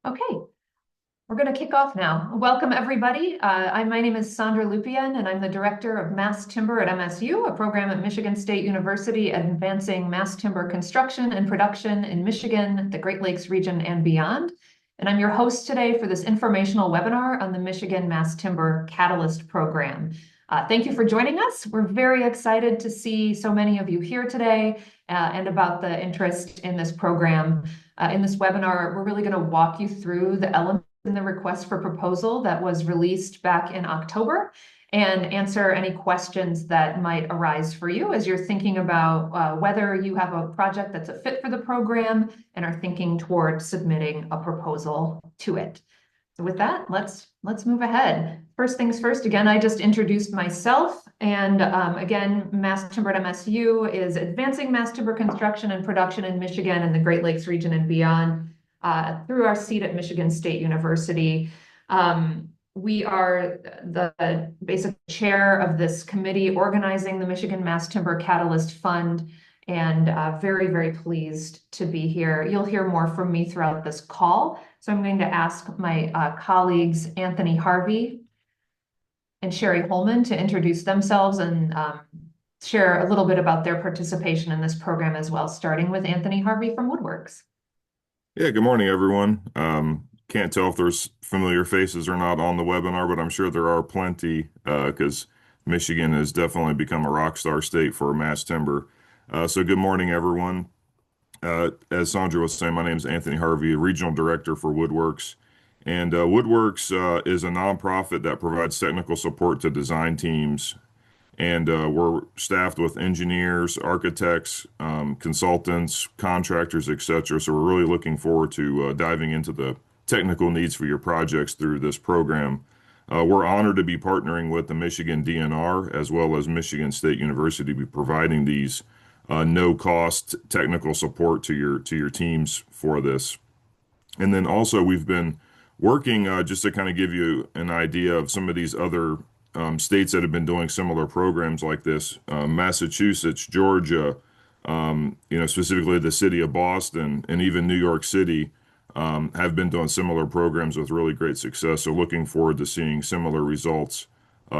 Okay, we're going to kick off now. Welcome, everybody. My name is Sandra Lupien, and I'm the Director of MassTimber at MSU, a program at Michigan State University advancing mass timber construction and production in Michigan, the Great Lakes region, and beyond. And I'm your host today for this informational webinar on the Michigan Mass Timber Catalyst Program. Thank you for joining us. We're very excited to see so many of you here today and about the interest in this program. In this webinar, we're really going to walk you through the elements in the request for proposal that was released back in October and answer any questions that might arise for you as you're thinking about whether you have a project that's a fit for the program and are thinking toward submitting a proposal to it. So with that, let's move ahead. First things first, again, I just introduced myself. And again, MassTimber at MSU is advancing mass timber construction and production in Michigan and the Great Lakes region and beyond through our seat at Michigan State University. We are the basic chair of this committee organizing the Michigan Mass Timber Catalyst Fund, and very, very pleased to be here. You'll hear more from me throughout this call. So I'm going to ask my colleagues, Anthony Harvey and Sherry Holman, to introduce themselves and share a little bit about their participation in this program as well, starting with Anthony Harvey from Woodworks. Yeah, good morning, everyone. Can't tell if there's familiar faces or not on the webinar, but I'm sure there are plenty because Michigan has definitely become a rock star state for mass timber. So good morning, everyone. As Sandra was saying, my name is Anthony Harvey, Regional Director for Woodworks. And Woodworks is a nonprofit that provides technical support to design teams. And we're staffed with engineers, architects, consultants, contractors, etc. So we're really looking forward to diving into the technical needs for your projects through this program. We're honored to be partnering with the Michigan DNR as well as Michigan State University to be providing these no-cost technical support to your teams for this. And then also we've been working just to kind of give you an idea of some of these other states that have been doing similar programs like this. Massachusetts, Georgia, specifically the city of Boston and even New York City have been doing similar programs with really great success. So looking forward to seeing similar results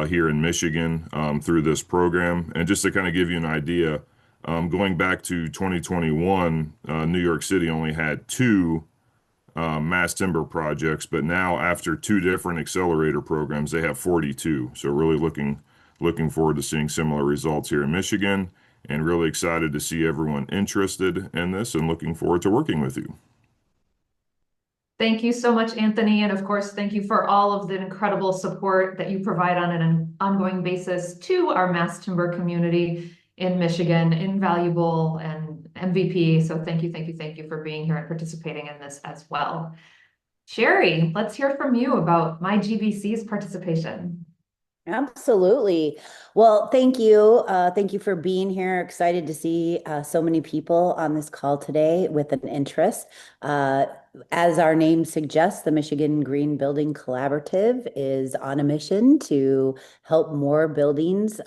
here in Michigan through this program. And just to kind of give you an idea, going back to 2021, New York City only had two mass timber projects, but now after two different accelerator programs, they have 42. So really looking forward to seeing similar results here in Michigan, and really excited to see everyone interested in this and looking forward to working with you. Thank you so much, Anthony. And of course, thank you for all of the incredible support that you provide on an ongoing basis to our mass timber community in Michigan. Invaluable and MVP. So thank you for being here and participating in this as well. Sherry, let's hear from you about my GBC's participation. Absolutely. Well, thank you. Thank you for being here. Excited to see so many people on this call today with an interest. As our name suggests, the Michigan Green Building Collaborative is on a mission to help more buildings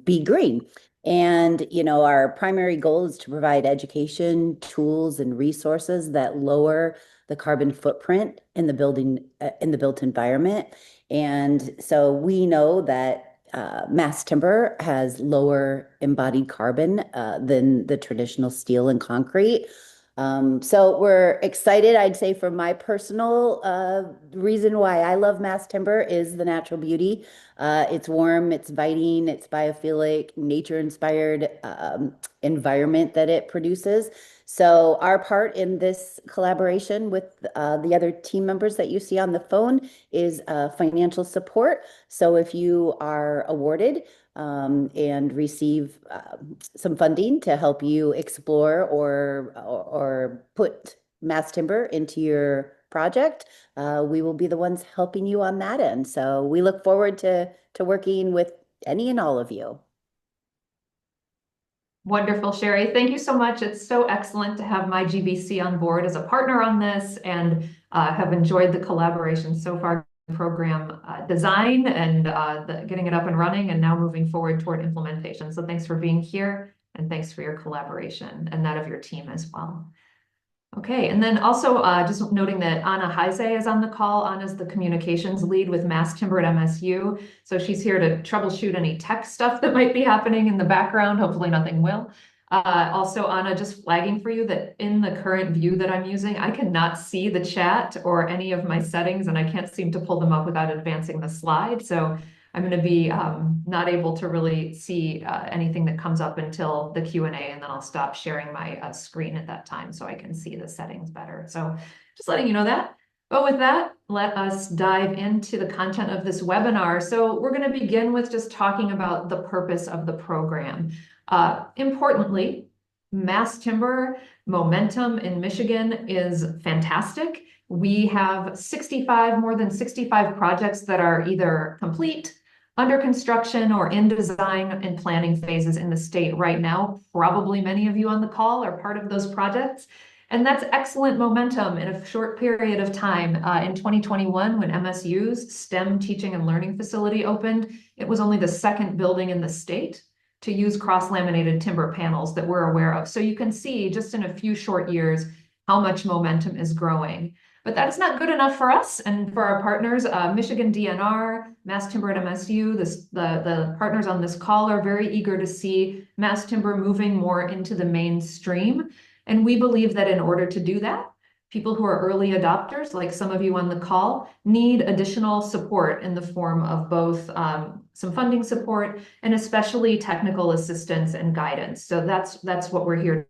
be green. And, our primary goal is to provide education, tools, and resources that lower the carbon footprint in the built environment. And so we know that mass timber has lower embodied carbon than the traditional steel and concrete. So we're excited. I'd say for my personal reason why I love mass timber is the natural beauty. It's warm, it's inviting, it's biophilic, nature-inspired environment that it produces. So our part in this collaboration with the other team members that you see on the phone is financial support. So if you are awarded and receive some funding to help you explore or put mass timber into your project, we will be the ones helping you on that end. So we look forward to working with any and all of you. Wonderful, Sherry. Thank you so much. It's so excellent to have my GBC on board as a partner on this, and have enjoyed the collaboration so far, program design and getting it up and running, and now moving forward toward implementation. So thanks for being here, and thanks for your collaboration and that of your team as well. Okay, and then also just noting that Anna Heise is on the call. Anna's the communications lead with MassTimber at MSU. So she's here to troubleshoot any tech stuff that might be happening in the background. Hopefully nothing will. Also, Anna, just flagging for you that in the current view that I'm using, I cannot see the chat or any of my settings, and I can't seem to pull them up without advancing the slide. So I'm going to be not able to really see anything that comes up until the Q&A, and then I'll stop sharing my screen at that time so I can see the settings better. So just letting you know that. But with that, let us dive into the content of this webinar. So we're going to begin with just talking about the purpose of the program. Importantly, MassTimber momentum in Michigan is fantastic. We have more than 65 projects that are either complete, under construction, or in design and planning phases in the state right now. Probably many of you on the call are part of those projects. And that's excellent momentum in a short period of time. In 2021, when MSU's STEM teaching and learning facility opened, it was only the second building in the state to use cross-laminated timber panels that we're aware of. So you can see just in a few short years how much momentum is growing. But that is not good enough for us and for our partners. Michigan DNR, MassTimber at MSU, the partners on this call are very eager to see MassTimber moving more into the mainstream. And we believe that in order to do that, people who are early adopters, like some of you on the call, need additional support in the form of both some funding support and especially technical assistance and guidance. So that's what we're here.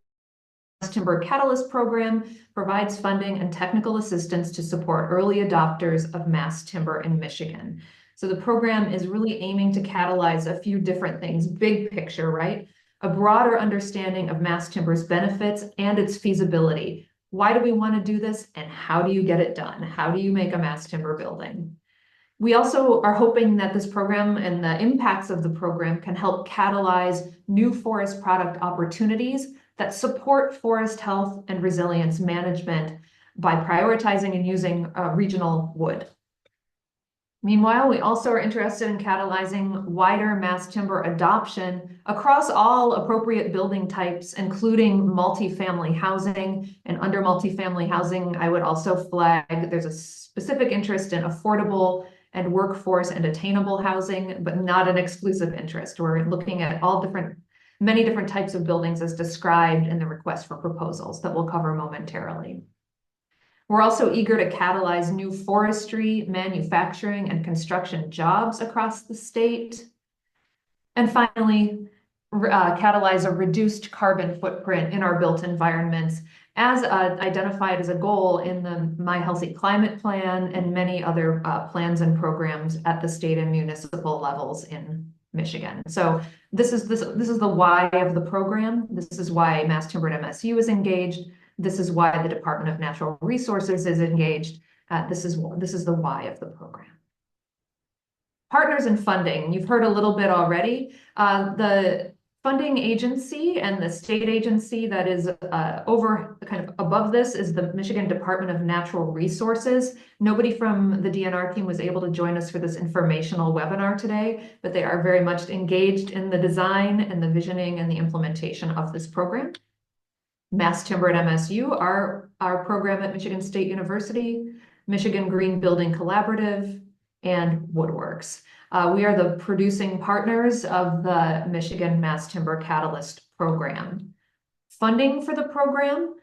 MassTimber Catalyst program provides funding and technical assistance to support early adopters of MassTimber in Michigan. So the program is really aiming to catalyze a few different things, big picture, right? A broader understanding of MassTimber's benefits and its feasibility. Why do we want to do this, and how do you get it done? How do you make a MassTimber building? We also are hoping that this program and the impacts of the program can help catalyze new forest product opportunities that support forest health and resilience management by prioritizing and using regional wood. Meanwhile, we also are interested in catalyzing wider MassTimber adoption across all appropriate building types, including multifamily housing. And under multifamily housing, I would also flag there's a specific interest in affordable and workforce and attainable housing, but not an exclusive interest. We're looking at many different types of buildings as described in the request for proposals that we'll cover momentarily. We're also eager to catalyze new forestry, manufacturing, and construction jobs across the state. And finally, catalyze a reduced carbon footprint in our built environments as identified as a goal in the My Healthy Climate Plan and many other plans and programs at the state and municipal levels in Michigan. So this is the why of the program. This is why MassTimber at MSU is engaged. This is why the Department of Natural Resources is engaged. This is the why of the program. Partners and funding. You've heard a little bit already. The funding agency and the state agency that is kind of above this is the Michigan Department of Natural Resources. Nobody from the DNR team was able to join us for this informational webinar today, but they are very much engaged in the design and the visioning and the implementation of this program. MassTimber at MSU, our program at Michigan State University, Michigan Green Building Collaborative, and Woodworks. We are the producing partners of the Michigan MassTimber Catalyst program. Funding for the program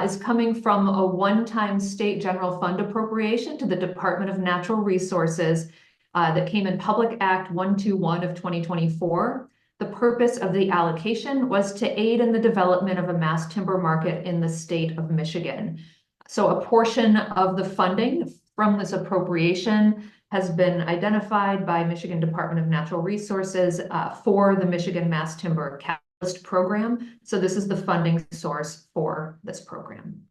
is coming from a one-time state general fund appropriation to the Department of Natural Resources that came in Public Act 121 of 2024. The purpose of the allocation was to aid in the development of a MassTimber market in the state of Michigan. So a portion of the funding from this appropriation has been identified by Michigan Department of Natural Resources for the Michigan MassTimber Catalyst program. So this is the funding source for this program.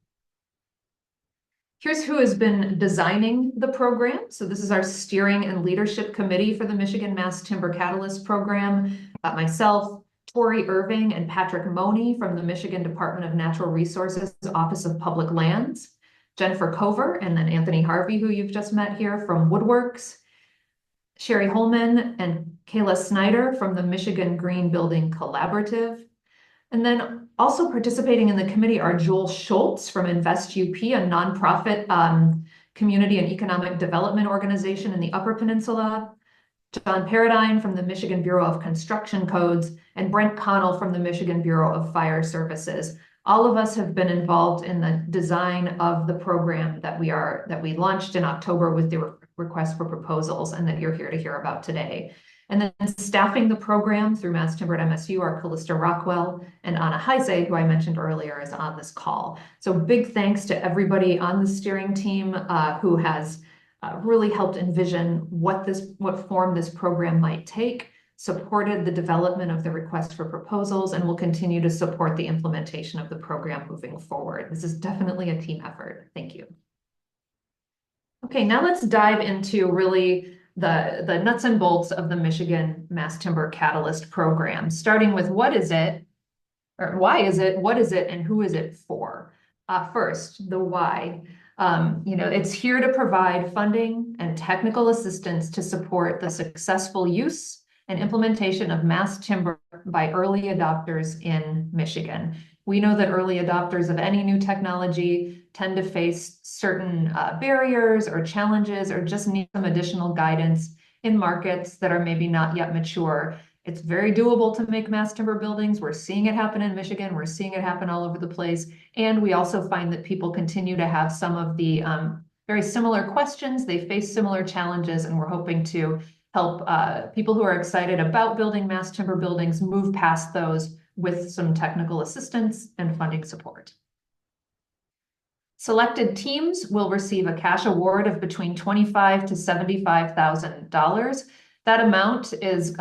Here's who has been designing the program. So this is our steering and leadership committee for the Michigan MassTimber Catalyst program. Myself, Tori Irving, and Patrick Money from the Michigan Department of Natural Resources Office of Public Lands. Jennifer Cover, and then Anthony Harvey, who you've just met here from Woodworks. Sherry Holman and Kayla Snyder from the Michigan Green Building Collaborative. And then also participating in the committee are Joel Schultz from Invest UP, a nonprofit community and economic development organization in the Upper Peninsula, John Paradine from the Michigan Bureau of Construction Codes, and Brent Connell from the Michigan Bureau of Fire Services. All of us have been involved in the design of the program that we launched in October with the request for proposals and that you're here to hear about today. And then staffing the program through MassTimber at MSU are Callista Rockwell and Anna Heise, who I mentioned earlier is on this call. So big thanks to everybody on the steering team who has really helped envision what form this program might take, supported the development of the request for proposals, and will continue to support the implementation of the program moving forward. This is definitely a team effort. Thank you. Okay, now let's dive into really the nuts and bolts of the Michigan MassTimber Catalyst program, starting with what is it, or why is it, what is it, and who is it for? First, the why. It's here to provide funding and technical assistance to support the successful use and implementation of MassTimber by early adopters in Michigan. We know that early adopters of any new technology tend to face certain barriers or challenges or just need some additional guidance in markets that are maybe not yet mature. It's very doable to make MassTimber buildings. We're seeing it happen in Michigan. We're seeing it happen all over the place. And we also find that people continue to have some of the very similar questions. They face similar challenges, and we're hoping to help people who are excited about building MassTimber buildings move past those with some technical assistance and funding support. Selected teams will receive a cash award of between $25,000 to $75,000. That amount is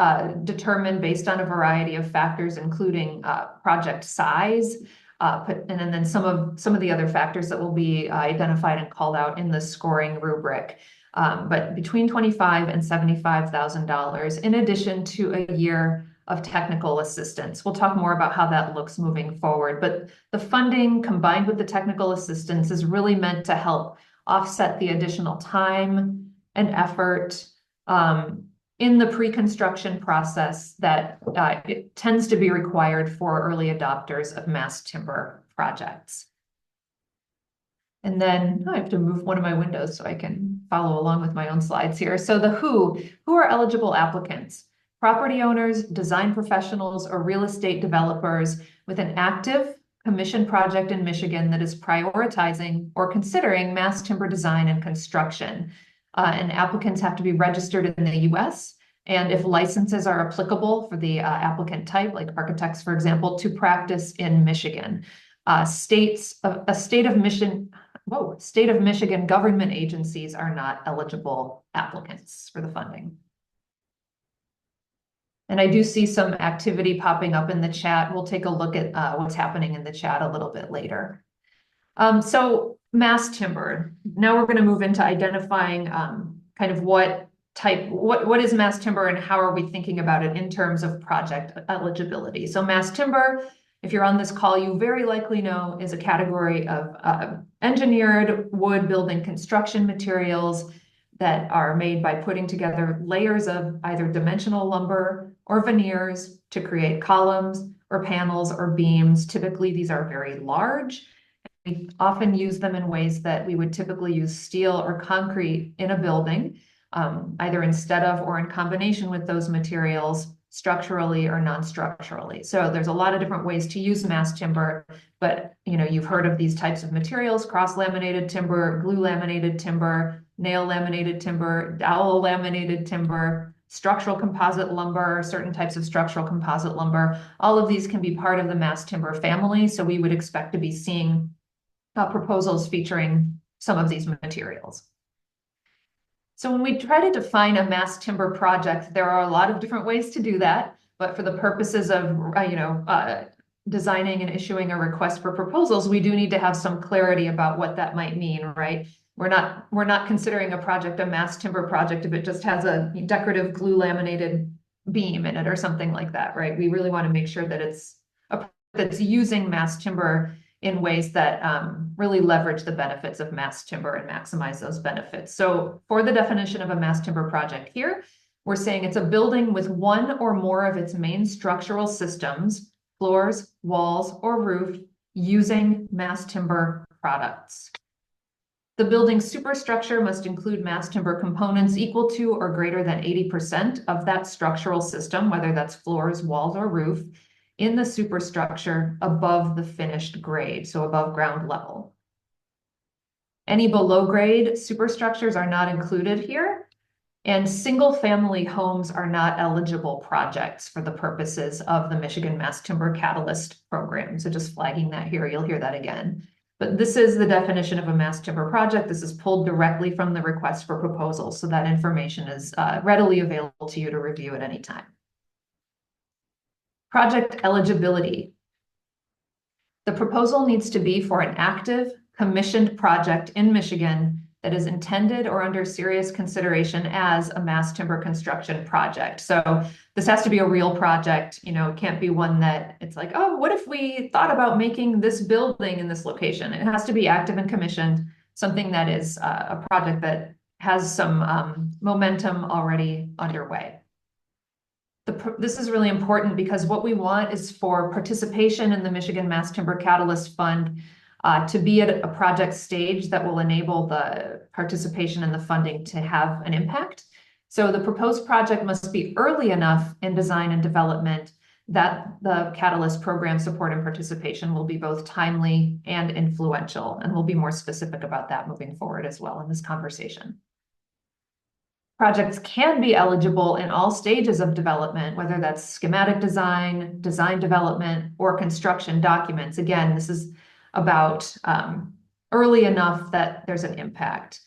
determined based on a variety of factors, including project size, and then some of the other factors that will be identified and called out in the scoring rubric. But between $25,000 and $75,000, in addition to a year of technical assistance. We'll talk more about how that looks moving forward, but the funding combined with the technical assistance is really meant to help offset the additional time and effort in the pre-construction process that it tends to be required for early adopters of MassTimber projects. And then I have to move one of my windows so I can follow along with my own slides here. So the who are eligible applicants? Property owners, design professionals, or real estate developers with an active commission project in Michigan that is prioritizing or considering MassTimber design and construction. And applicants have to be registered in the US. And if licenses are applicable for the applicant type, like architects, for example, to practice in Michigan. State of Michigan government agencies are not eligible applicants for the funding. And I do see some activity popping up in the chat. We'll take a look at what's happening in the chat a little bit later. So MassTimber. Now we're going to move into identifying kind of what is MassTimber and how are we thinking about it in terms of project eligibility. So MassTimber, if you're on this call, you very likely know is a category of engineered wood building construction materials that are made by putting together layers of either dimensional lumber or veneers to create columns or panels or beams. Typically, these are very large. We often use them in ways that we would typically use steel or concrete in a building, either instead of or in combination with those materials, structurally or non-structurally. So there's a lot of different ways to use MassTimber, but you've heard of these types of materials: cross-laminated timber, glue-laminated timber, nail-laminated timber, dowel-laminated timber, structural composite lumber, certain types of structural composite lumber. All of these can be part of the MassTimber family, so we would expect to be seeing proposals featuring some of these materials. So when we try to define a MassTimber project, there are a lot of different ways to do that, but for the purposes of designing and issuing a request for proposals, we do need to have some clarity about what that might mean, right? We're not considering a project a MassTimber project if it just has a decorative glue laminated beam in it or something like that, right? We really want to make sure that that's using MassTimber in ways that really leverage the benefits of MassTimber and maximize those benefits. So for the definition of a MassTimber project here, we're saying it's a building with one or more of its main structural systems floors, walls, or roof using mass timber products. The building superstructure must include mass timber components equal to or greater than 80% of that structural system, whether that's floors, walls, or roof, in the superstructure above the finished grade, so above ground level. Any below grade superstructures are not included here, and single family homes are not eligible projects for the purposes of the Michigan Mass Timber Catalyst program. So just flagging that here, you'll hear that again. But this is the definition of a mass timber project. This is pulled directly from the request for proposal, so that information is readily available to you to review at any time. Project eligibility. The proposal needs to be for an active, commissioned project in Michigan that is intended or under serious consideration as a mass timber construction project. So this has to be a real project. You know, it can't be one that it's like, oh, what if we thought about making this building in this location? It has to be active and commissioned, something that is a project that has some momentum already underway. This is really important because what we want is for participation in the Michigan Mass Timber Catalyst Fund to be at a project stage that will enable the participation and the funding to have an impact. So the proposed project must be early enough in design and development that the Catalyst program support and participation will be both timely and influential. And we'll be more specific about that moving forward as well in this conversation. Projects can be eligible in all stages of development, whether that's schematic design, design development, or construction documents. Again, this is about early enough that there's an impact.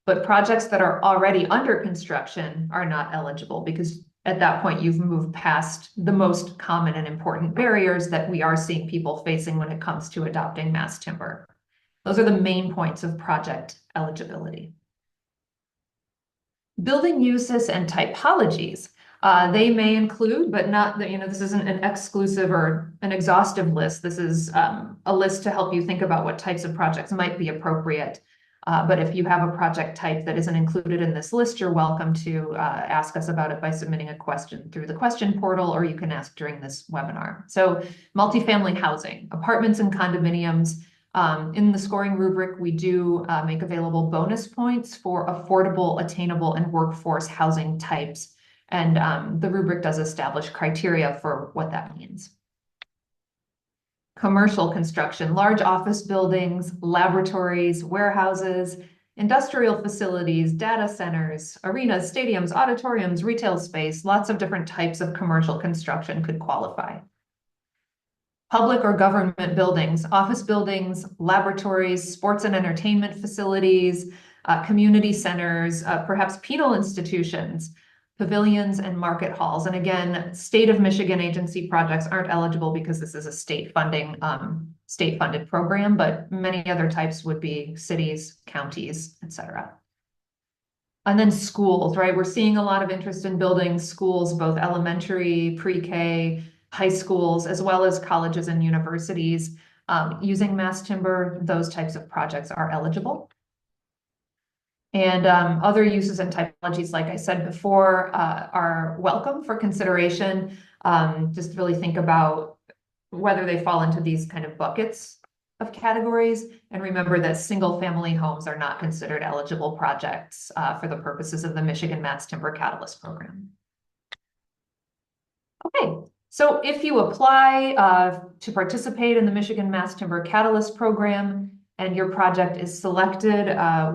But projects that are already under construction are not eligible because at that point you've moved past the most common and important barriers that we are seeing people facing when it comes to adopting mass timber. Those are the main points of project eligibility. Building uses and typologies. They may include, but not, this isn't an exclusive or an exhaustive list. This is a list to help you think about what types of projects might be appropriate. But if you have a project type that isn't included in this list, you're welcome to ask us about it by submitting a question through the question portal, or you can ask during this webinar. So multifamily housing, apartments and condominiums. In the scoring rubric, we do make available bonus points for affordable, attainable, and workforce housing types. And the rubric does establish criteria for what that means. Commercial construction, large office buildings, laboratories, warehouses, industrial facilities, data centers, arenas, stadiums, auditoriums, retail space, lots of different types of commercial construction could qualify. Public or government buildings, office buildings, laboratories, sports and entertainment facilities, community centers, perhaps penal institutions, pavilions, and market halls. And again, state of Michigan agency projects aren't eligible because this is a state-funded program, but many other types would be cities, counties, etc. And then schools, right? We're seeing a lot of interest in building schools, both elementary, pre-K, high schools, as well as colleges and universities. Using mass timber, those types of projects are eligible. And other uses and typologies, like I said before, are welcome for consideration. Just really think about whether they fall into these kind of buckets of categories. And remember that single family homes are not considered eligible projects for the purposes of the Michigan Mass Timber Catalyst program. Okay, so if you apply to participate in the Michigan Mass Timber Catalyst program, and your project is selected,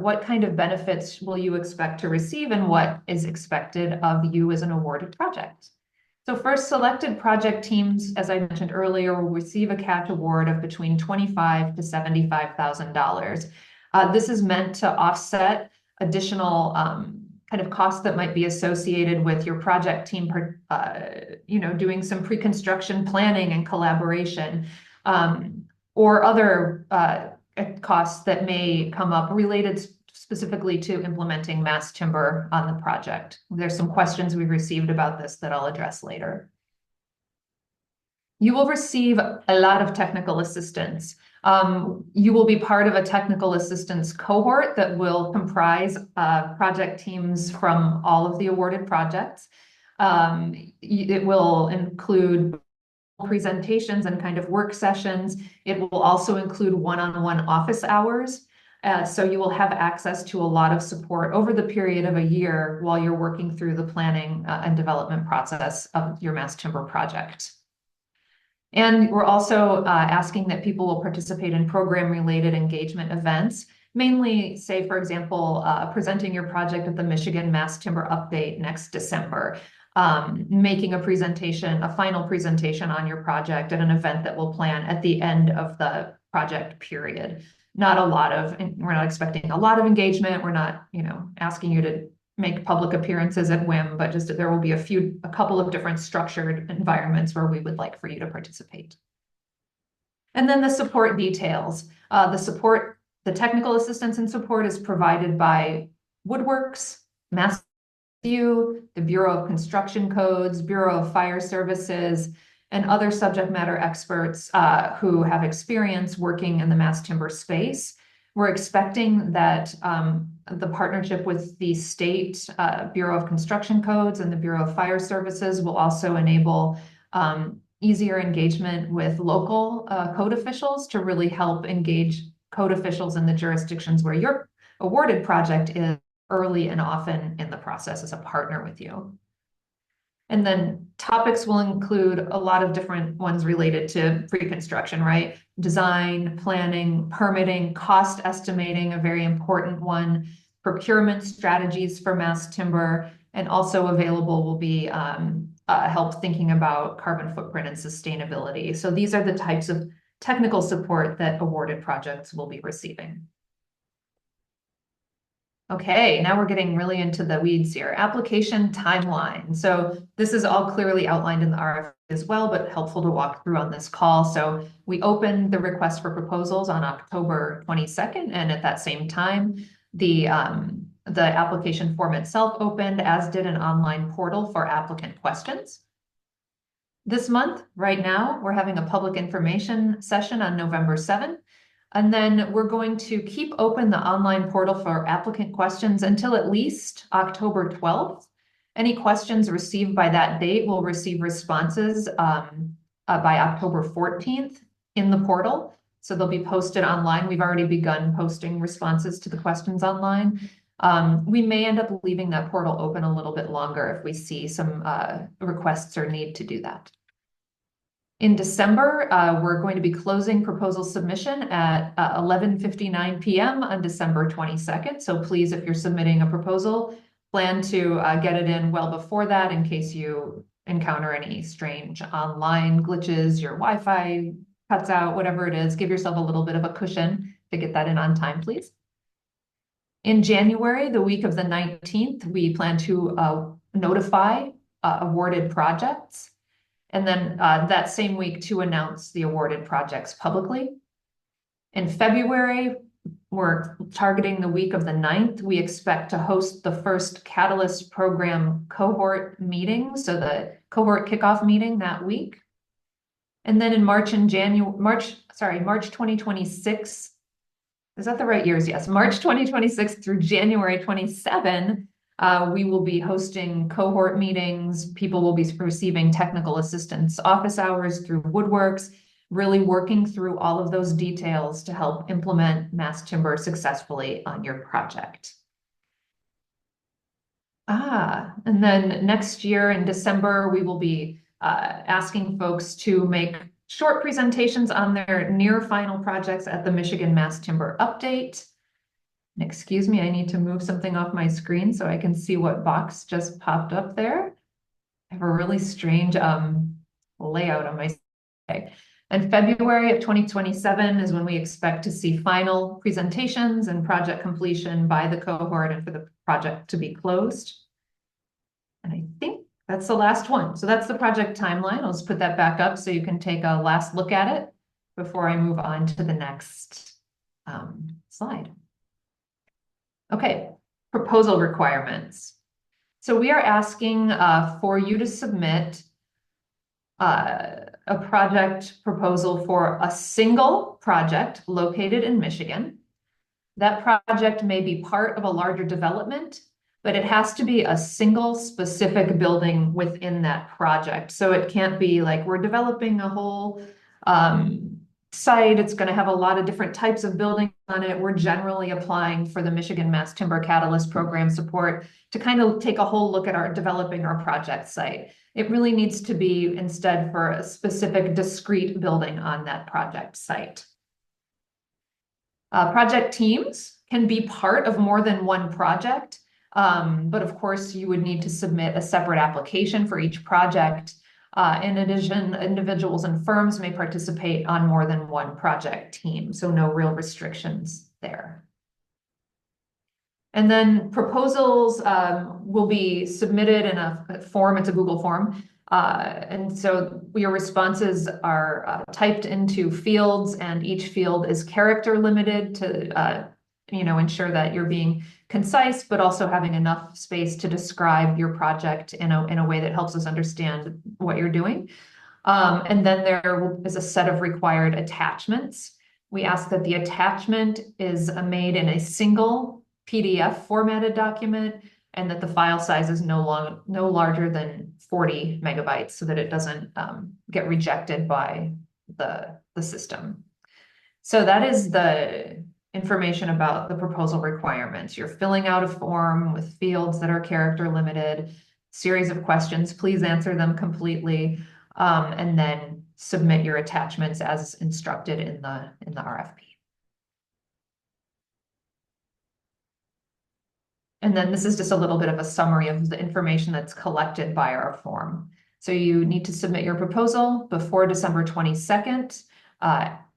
what kind of benefits will you expect to receive and what is expected of you as an awarded project? So first, selected project teams, as I mentioned earlier, will receive a cash award of between $25,000 to $75,000. This is meant to offset additional kind of costs that might be associated with your project team, doing some pre-construction planning and collaboration, or other costs that may come up related specifically to implementing mass timber on the project. There's some questions we've received about this that I'll address later. You will receive a lot of technical assistance. You will be part of a technical assistance cohort that will comprise project teams from all of the awarded projects. It will include presentations and kind of work sessions. It will also include one-on-one office hours. So you will have access to a lot of support over the period of a year while you're working through the planning and development process of your MassTimber project. And we're also asking that people will participate in program-related engagement events, mainly, say, for example, presenting your project at the Michigan MassTimber Update next December, making a presentation, a final presentation on your project at an event that we'll plan at the end of the project period. We're not expecting a lot of engagement. We're not, asking you to make public appearances at whim, but just there will be a couple of different structured environments where we would like for you to participate. And then the support details. The technical assistance and support is provided by Woodworks, MassU, the Bureau of Construction Codes, Bureau of Fire Services, and other subject matter experts who have experience working in the MassTimber space. We're expecting that the partnership with the state Bureau of Construction Codes and the Bureau of Fire Services will also enable easier engagement with local code officials to really help engage code officials in the jurisdictions where your awarded project is early and often in the process as a partner with you. And then topics will include a lot of different ones related to pre-construction, right? Design, planning, permitting, cost estimating, a very important one, procurement strategies for MassTimber, and also available will be help thinking about carbon footprint and sustainability. So these are the types of technical support that awarded projects will be receiving. Okay, now we're getting really into the weeds here. Application timeline. So this is all clearly outlined in the RFP as well, but helpful to walk through on this call. So we opened the request for proposals on October 22nd, and at that same time, the application form itself opened, as did an online portal for applicant questions. This month, right now, we're having a public information session on November 7th. And then we're going to keep open the online portal for applicant questions until at least October 12th. Any questions received by that date will receive responses by October 14th in the portal. So they'll be posted online. We've already begun posting responses to the questions online. We may end up leaving that portal open a little bit longer if we see some requests or need to do that. In December, we're going to be closing proposal submission at 11:59 p.m. on December 22nd. So please, if you're submitting a proposal, plan to get it in well before that in case you encounter any strange online glitches, your Wi-Fi cuts out, whatever it is, give yourself a little bit of a cushion to get that in on time, please. In January, the week of the 19th, we plan to notify awarded projects. And then that same week to announce the awarded projects publicly. In February, we're targeting the week of the 9th. We expect to host the first Catalyst program cohort meeting, so the cohort kickoff meeting that week. And then in March 2026, is that the right years? Yes, March 2026 through January 27. We will be hosting cohort meetings. People will be receiving technical assistance office hours through Woodworks, really working through all of those details to help implement MassTimber successfully on your project. And then next year in December, we will be asking folks to make short presentations on their near final projects at the Michigan MassTimber Update. Excuse me, I need to move something off my screen so I can see what box just popped up there. I have a really strange layout on my screen. And February of 2027 is when we expect to see final presentations and project completion by the cohort and for the project to be closed. And I think that's the last one. So that's the project timeline. I'll just put that back up so you can take a last look at it before I move on to the next slide. Okay, proposal requirements. So we are asking for you to submit a project proposal for a single project located in Michigan. That project may be part of a larger development, but it has to be a single specific building within that project. So it can't be like we're developing a whole site. It's going to have a lot of different types of buildings on it. We're generally applying for the Michigan Mass Timber Catalyst Program support to kind of take a whole look at developing our project site. It really needs to be instead for a specific discrete building on that project site. Project teams can be part of more than one project, but of course you would need to submit a separate application for each project. In addition, individuals and firms may participate on more than one project team, so no real restrictions there. And then proposals will be submitted in a form, it's a Google form. And so your responses are typed into fields, and each field is character limited to ensure that you're being concise, but also having enough space to describe your project in a way that helps us understand what you're doing. And then there is a set of required attachments. We ask that the attachment is made in a single PDF formatted document, and that the file size is no larger than 40 megabytes so that it doesn't get rejected by the system. So that is the information about the proposal requirements. You're filling out a form with fields that are character limited, series of questions. Please answer them completely, and then submit your attachments as instructed in the RFP. And then this is just a little bit of a summary of the information that's collected by our form. So you need to submit your proposal before December 22nd,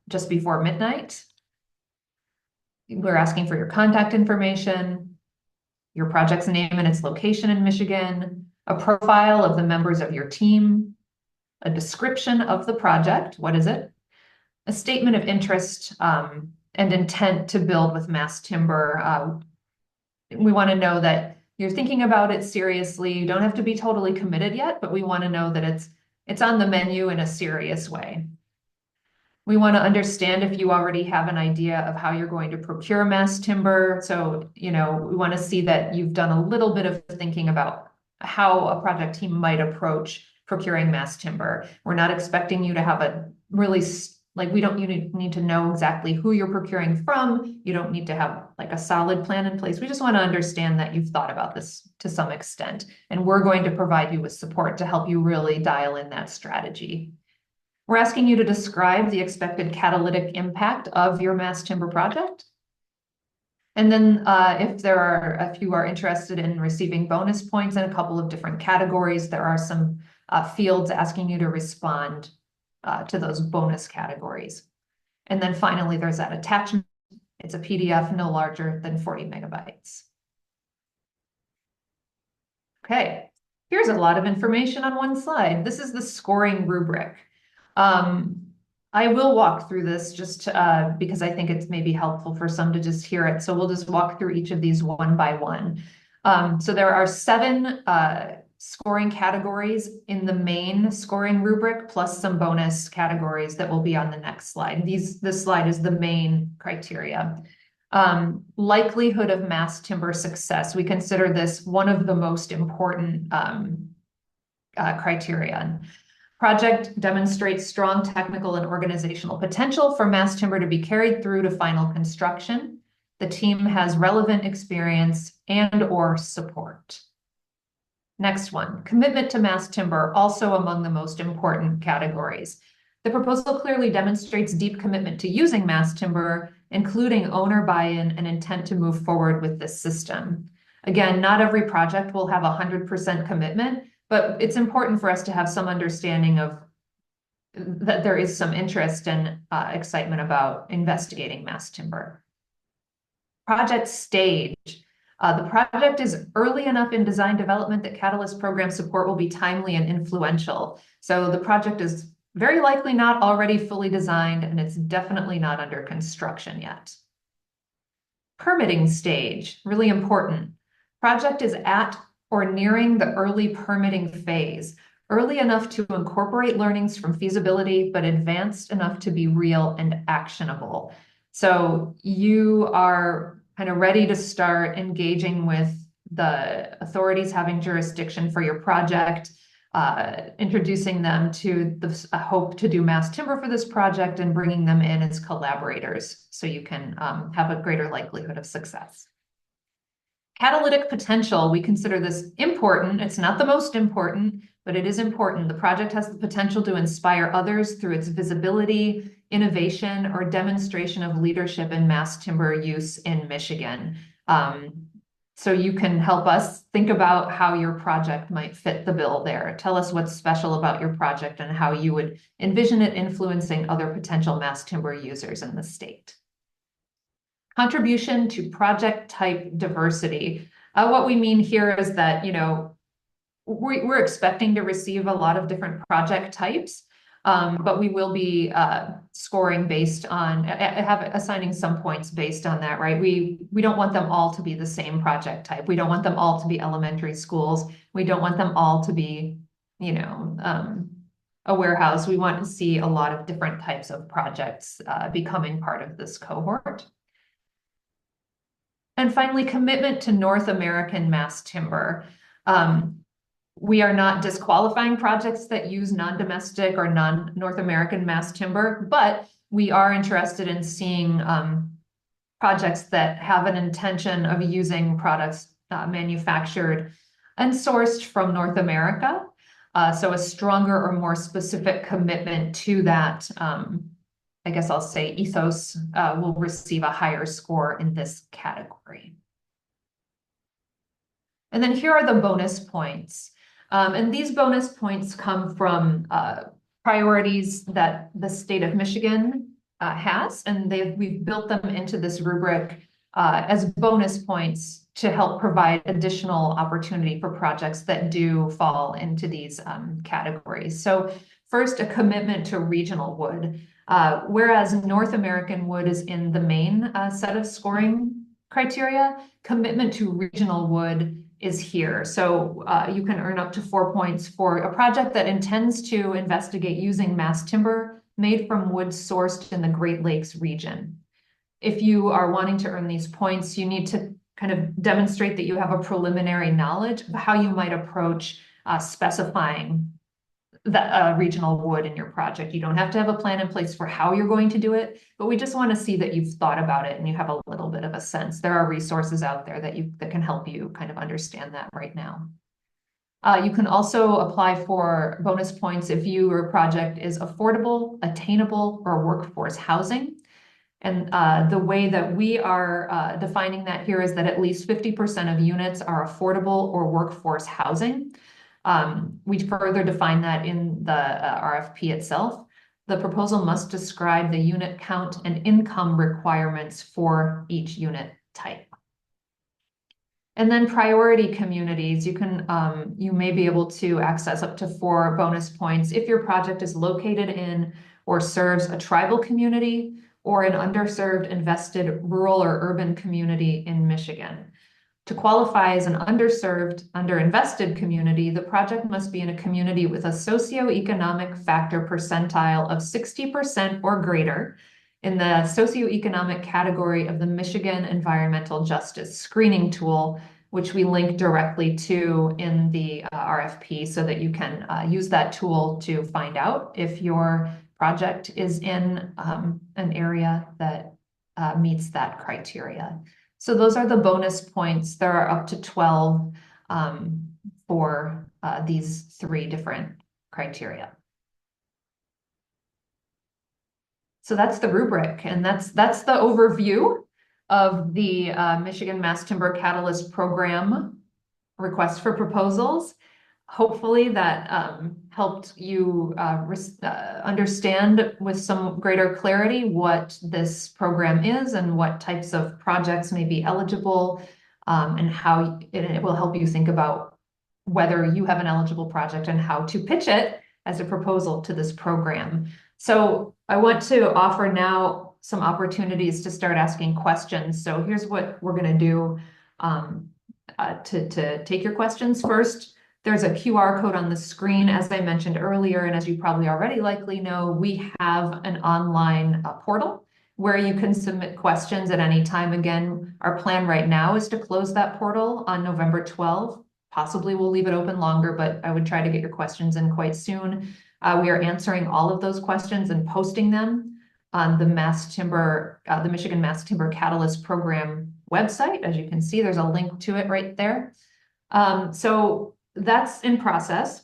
just before midnight. We're asking for your contact information, your project's name and its location in Michigan, a profile of the members of your team, a description of the project, what is it? A statement of interest and intent to build with MassTimber. We want to know that you're thinking about it seriously. You don't have to be totally committed yet, but we want to know that it's on the menu in a serious way. We want to understand if you already have an idea of how you're going to procure MassTimber. So, we want to see that you've done a little bit of thinking about how a project team might approach procuring MassTimber. We're not expecting you to have a really you need to know exactly who you're procuring from. You don't need to have like a solid plan in place. We just want to understand that you've thought about this to some extent, and we're going to provide you with support to help you really dial in that strategy. We're asking you to describe the expected catalytic impact of your MassTimber project. And then if you are interested in receiving bonus points in a couple of different categories, there are some fields asking you to respond to those bonus categories. And then finally, there's that attachment. It's a PDF no larger than 40 megabytes. Okay, here's a lot of information on one slide. This is the scoring rubric. I will walk through this just because I think it's maybe helpful for some to just hear it. So we'll just walk through each of these one by one. So there are 7 scoring categories in the main scoring rubric, plus some bonus categories that will be on the next slide. This slide is the main criteria. Likelihood of MassTimber success. We consider this one of the most important criteria. Project demonstrates strong technical and organizational potential for MassTimber to be carried through to final construction. The team has relevant experience and/or support. Next one, commitment to MassTimber, also among the most important categories. The proposal clearly demonstrates deep commitment to using MassTimber, including owner buy-in and intent to move forward with this system. Again, not every project will have 100% commitment, but it's important for us to have some understanding of that there is some interest and excitement about investigating MassTimber. Project stage. The project is early enough in design development that Catalyst program support will be timely and influential. So the project is very likely not already fully designed, and it's definitely not under construction yet. Permitting stage, really important. Project is at or nearing the early permitting phase, early enough to incorporate learnings from feasibility, but advanced enough to be real and actionable. So you are kind of ready to start engaging with the authorities having jurisdiction for your project, introducing them to the hope to do mass timber for this project, and bringing them in as collaborators so you can have a greater likelihood of success. Catalytic potential, we consider this important. It's not the most important, but it is important. The project has the potential to inspire others through its visibility, innovation, or demonstration of leadership in mass timber use in Michigan. So you can help us think about how your project might fit the bill there. Tell us what's special about your project and how you would envision it influencing other potential mass timber users in the state. Contribution to project type diversity. What we mean here is that, we're expecting to receive a lot of different project types, but we will be scoring based on, assigning some points based on that, right? We don't want them all to be the same project type. We don't want them all to be elementary schools. We don't want them all to be, a warehouse. We want to see a lot of different types of projects becoming part of this cohort. And finally, commitment to North American mass timber. We are not disqualifying projects that use non-domestic or non-North American mass timber, but we are interested in seeing projects that have an intention of using products manufactured and sourced from North America. So a stronger or more specific commitment to that, I guess I'll say ethos, will receive a higher score in this category. And then here are the bonus points. And these bonus points come from priorities that the state of Michigan has, and we've built them into this rubric as bonus points to help provide additional opportunity for projects that do fall into these categories. So first, a commitment to regional wood. Whereas North American wood is in the main set of scoring criteria, commitment to regional wood is here. So you can earn up to 4 points for a project that intends to investigate using mass timber made from wood sourced in the Great Lakes region. If you are wanting to earn these points, you need to kind of demonstrate that you have a preliminary knowledge of how you might approach specifying the regional wood in your project. You don't have to have a plan in place for how you're going to do it, but we just want to see that you've thought about it and you have a little bit of a sense. There are resources out there that can help you kind of understand that right now. You can also apply for bonus points if your project is affordable, attainable, or workforce housing. And the way that we are defining that here is that at least 50% of units are affordable or workforce housing. We further define that in the RFP itself. The proposal must describe the unit count and income requirements for each unit type. And then priority communities, you may be able to access up to 4 bonus points if your project is located in or serves a tribal community or an underserved, invested rural or urban community in Michigan. To qualify as an underserved, underinvested community, the project must be in a community with a socioeconomic factor percentile of 60% or greater in the socioeconomic category of the Michigan Environmental Justice Screening Tool, which we link directly to in the RFP so that you can use that tool to find out if your project is in an area that meets that criteria. So those are the bonus points. There are up to 12 for these 3 different criteria. So that's the rubric, and that's the overview of the Michigan Mass Timber Catalyst Program request for proposals. Hopefully that helped you understand with some greater clarity what this program is and what types of projects may be eligible, and how it will help you think about whether you have an eligible project and how to pitch it as a proposal to this program. So I want to offer now some opportunities to start asking questions. So here's what we're going to do to take your questions. First, there's a QR code on the screen, as I mentioned earlier, and as you probably already likely know, we have an online portal where you can submit questions at any time. Again, our plan right now is to close that portal on November 12th. Possibly we'll leave it open longer, but I would try to get your questions in quite soon. We are answering all of those questions and posting them on the the Michigan MassTimber Catalyst Program website. As you can see, there's a link to it right there. So that's in process.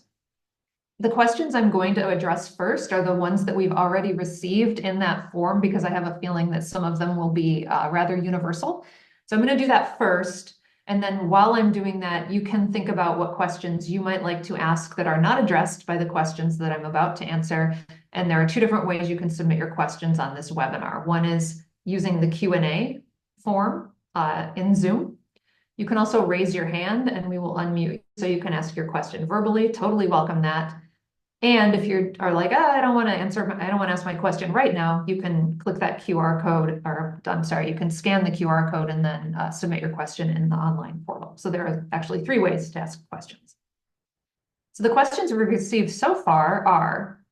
The questions I'm going to address first are the ones that we've already received in that form, because I have a feeling that some of them will be rather universal. So I'm going to do that first. And then while I'm doing that, you can think about what questions you might like to ask that are not addressed by the questions that I'm about to answer. And there are two different ways you can submit your questions on this webinar. One is using the Q&A form in Zoom. You can also raise your hand and we will unmute so you can ask your question verbally. Totally welcome that. And if you are like, I don't want to ask my question right now, you can click that QR code, or I'm sorry, you can scan the QR code and then submit your question in the online portal. So there are actually 3 ways to ask questions. So the questions we've received so far are,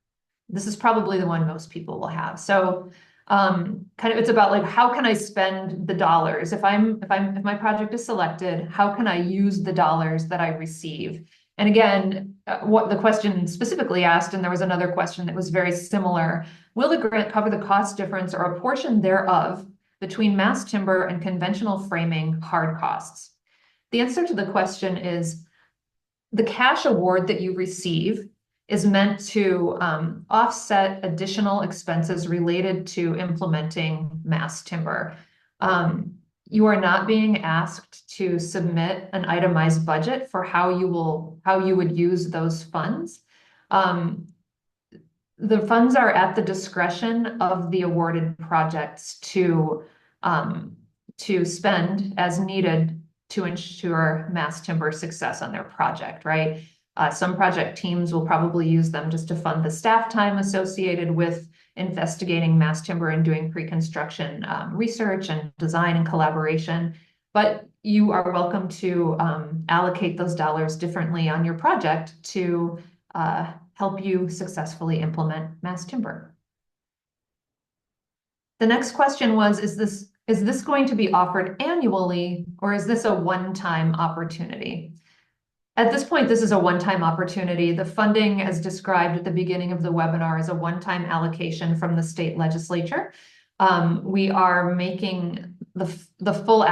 this is probably the one most people will have. So it's about like, how can I spend the dollars? If my project is selected, how can I use the dollars that I receive? And again, what the question specifically asked, and there was another question that was very similar, will the grant cover the cost difference or a portion thereof between mass timber and conventional framing hard costs? The answer to the question is the cash award that you receive is meant to offset additional expenses related to implementing mass timber. You are not being asked to submit an itemized budget for how you would use those funds. The funds are at the discretion of the awarded projects to spend as needed to ensure mass timber success on their project, right? Some project teams will probably use them just to fund the staff time associated with investigating mass timber and doing pre-construction research and design and collaboration. But you are welcome to allocate those dollars differently on your project to help you successfully implement mass timber. The next question was, is this going to be offered annually, or is this a one-time opportunity? At this point, this is a one-time opportunity. The funding, as described at the beginning of the webinar, is a one-time allocation from the state legislature. We are making the full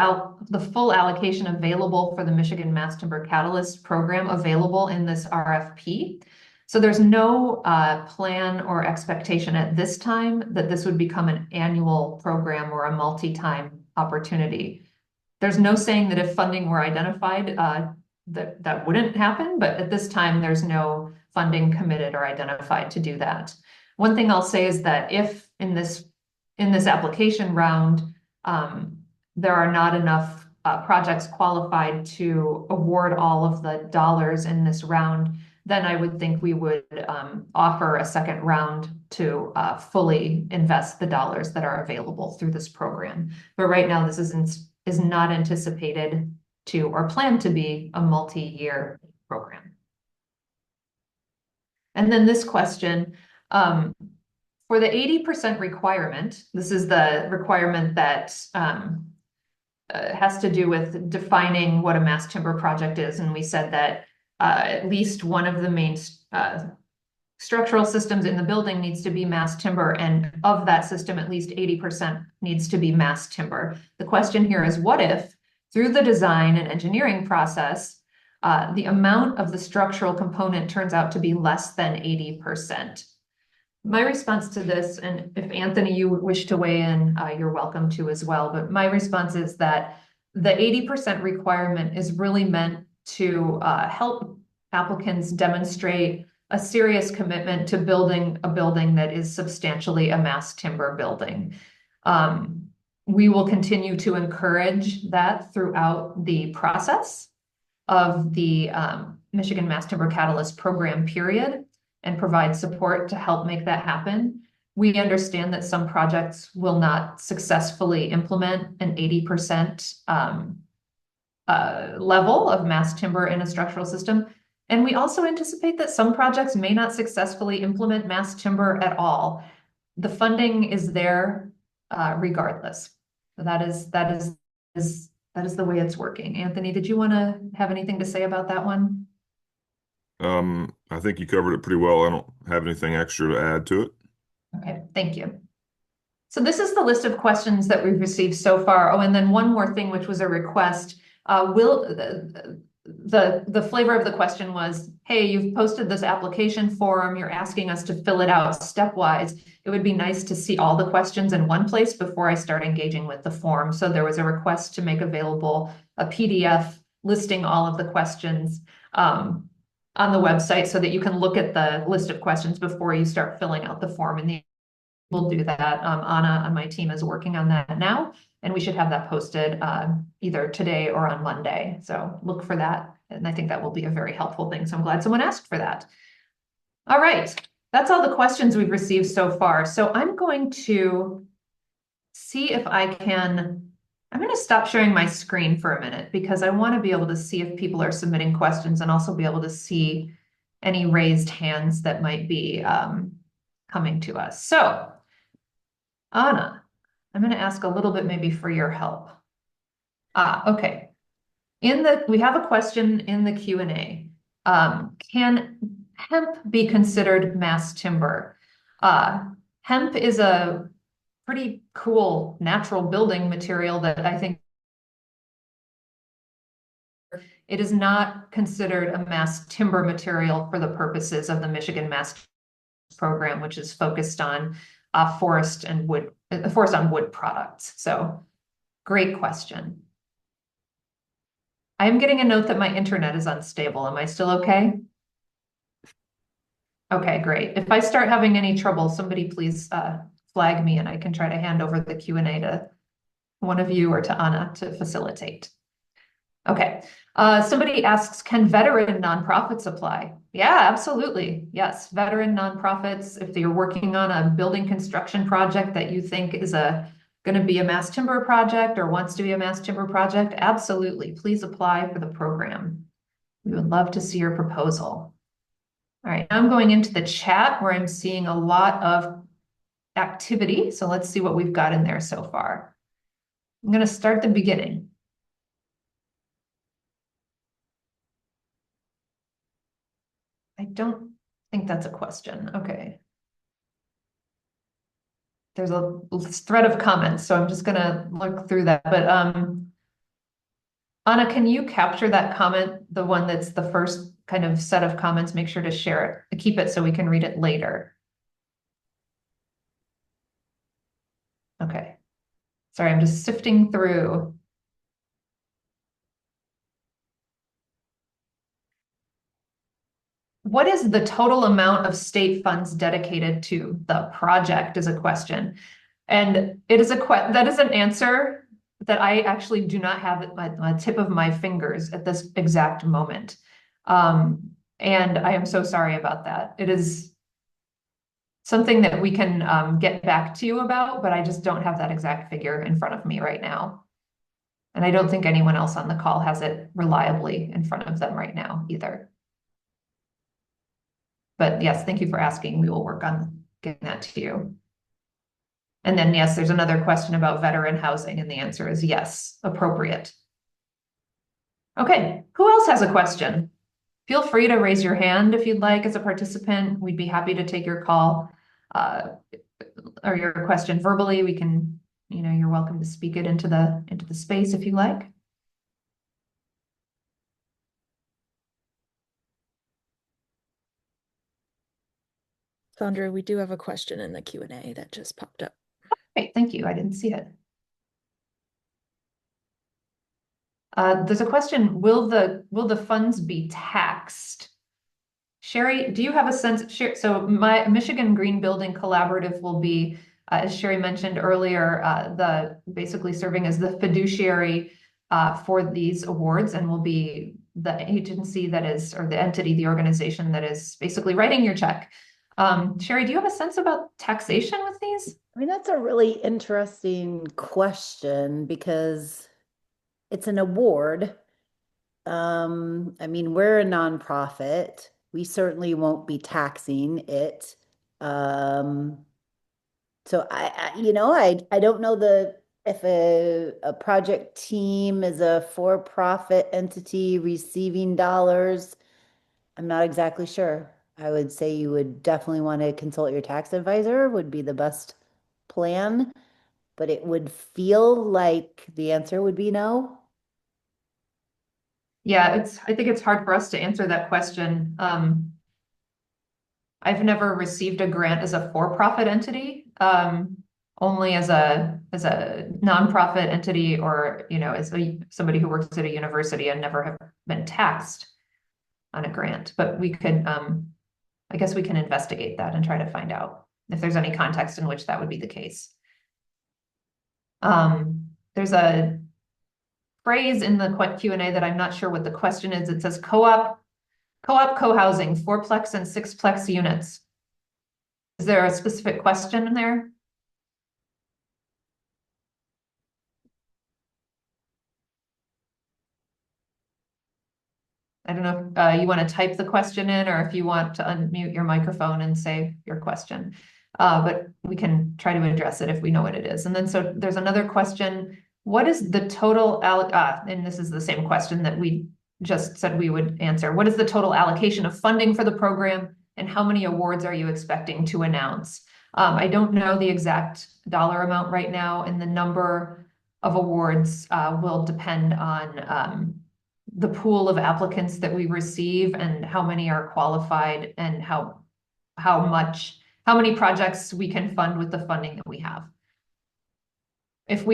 allocation available for the Michigan MassTimber Catalyst program available in this RFP. So there's no plan or expectation at this time that this would become an annual program or a multi-time opportunity. There's no saying that if funding were identified, that wouldn't happen, but at this time, there's no funding committed or identified to do that. One thing I'll say is that if in this application round, there are not enough projects qualified to award all of the dollars in this round, then I would think we would offer a second round to fully invest the dollars that are available through this program. But right now, this is not anticipated to or planned to be a multi-year program. And then this question, for the 80% requirement, this is the requirement that has to do with defining what a mass timber project is. And we said that at least one of the main structural systems in the building needs to be mass timber, and of that system, at least 80% needs to be mass timber. The question here is, what if, through the design and engineering process, the amount of the structural component turns out to be less than 80%? My response to this, and if Anthony, you wish to weigh in, you're welcome to as well, but my response is that the 80% requirement is really meant to help applicants demonstrate a serious commitment to building a building that is substantially a mass timber building. We will continue to encourage that throughout the process of the Michigan MassTimber Catalyst program period and provide support to help make that happen. We understand that some projects will not successfully implement an 80% level of mass timber in a structural system. And we also anticipate that some projects may not successfully implement mass timber at all. The funding is there regardless. So that is the way it's working. Anthony, did you want to have anything to say about that one? I think you covered it pretty well. I don't have anything extra to add to it. Okay, thank you. So this is the list of questions that we've received so far. Oh, and then one more thing, which was a request. The flavor of the question was, hey, you've posted this application form. You're asking us to fill it out stepwise. It would be nice to see all the questions in one place before I start engaging with the form. So there was a request to make available a PDF listing all of the questions on the website so that you can look at the list of questions before you start filling out the form. And we'll do that. Anna on my team is working on that now, and we should have that posted either today or on Monday. So look for that. And I think that will be a very helpful thing. So I'm glad someone asked for that. All right. That's all the questions we've received so far. So I'm going to see if I'm going to stop sharing my screen for a minute because I want to be able to see if people are submitting questions and also be able to see any raised hands that might be coming to us. So Anna, I'm going to ask a little bit maybe for your help. Okay. We have a question in the Q&A. Can hemp be considered mass timber? Hemp is a pretty cool natural building material that I think it is not considered a mass timber material for the purposes of the Michigan Mass program, which is focused on forest on wood products. So great question. I am getting a note that my internet is unstable. Am I still okay? Okay, great. If I start having any trouble, somebody please flag me and I can try to hand over the Q&A to one of you or to Anna to facilitate. Okay. Somebody asks, can veteran nonprofits apply? Yeah, absolutely. Yes, veteran nonprofits, if you're working on a building construction project that you think is going to be a mass timber project or wants to be a mass timber project, absolutely. Please apply for the program. We would love to see your proposal. All right, now I'm going into the chat where I'm seeing a lot of activity. So let's see what we've got in there so far. I'm going to start the beginning. I don't think that's a question. Okay. There's a thread of comments, so I'm just going to look through that. But Anna, can you capture that comment, the one that's the first kind of set of comments? Make sure to share it, keep it so we can read it later. Okay. Sorry, I'm just sifting through. What is the total amount of state funds dedicated to the project is a question. And it is that is an answer that I actually do not have at the tip of my fingers at this exact moment. And I am so sorry about that. It is something that we can get back to you about, but I just don't have that exact figure in front of me right now. And I don't think anyone else on the call has it reliably in front of them right now either. But yes, thank you for asking. We will work on getting that to you. And then, yes, there's another question about veteran housing, and the answer is yes, appropriate. Okay, who else has a question? Feel free to raise your hand if you'd like as a participant. We'd be happy to take your call or your question verbally. We can, you're welcome to speak it into the space if you like. Sandra, we do have a question in the Q&A that just popped up. Great, thank you. I didn't see it. There's a question, will the funds be taxed? Sherry, do you have a sense? So my Michigan Green Building Collaborative will be, as Sherry mentioned earlier, basically serving as the fiduciary for these awards, and will be the agency that is, or the entity, the organization that is basically writing your check. Sherry, do you have a sense about taxation with these? I mean, that's a really interesting question because it's an award. I mean, we're a nonprofit. We certainly won't be taxing it. So I don't know if a project team is a for-profit entity receiving dollars. I'm not exactly sure. I would say you would definitely want to consult your tax advisor would be the best plan, but it would feel like the answer would be no. Yeah, I think it's hard for us to answer that question. I've never received a grant as a for-profit entity, only as a nonprofit entity or, as somebody who works at a university and never have been taxed on a grant. But I guess we can investigate that and try to find out if there's any context in which that would be the case. There's a phrase in the Q&A that I'm not sure what the question is. It says co-op co-housing, fourplex and sixplex units. Is there a specific question in there? I don't know if you want to type the question in or if you want to unmute your microphone and say your question. But we can try to address it if we know what it is. And then so there's another question. What is the total and this is the same question that we just said we would answer. What is the total allocation of funding for the program and how many awards are you expecting to announce? I don't know the exact dollar amount right now, and the number of awards will depend on the pool of applicants that we receive and how many are qualified and how many projects we can fund with the funding that we have. If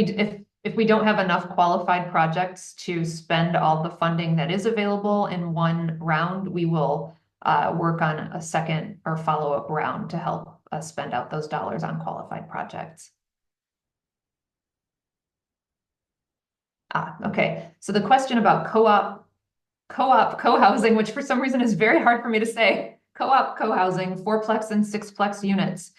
we don't have enough qualified projects to spend all the funding that is available in one round, we will work on a second or follow-up round to help us spend out those dollars on qualified projects. Okay. So the question about co-op co-housing, which for some reason is very hard for me to say, co-op co-housing, fourplex and sixplex units.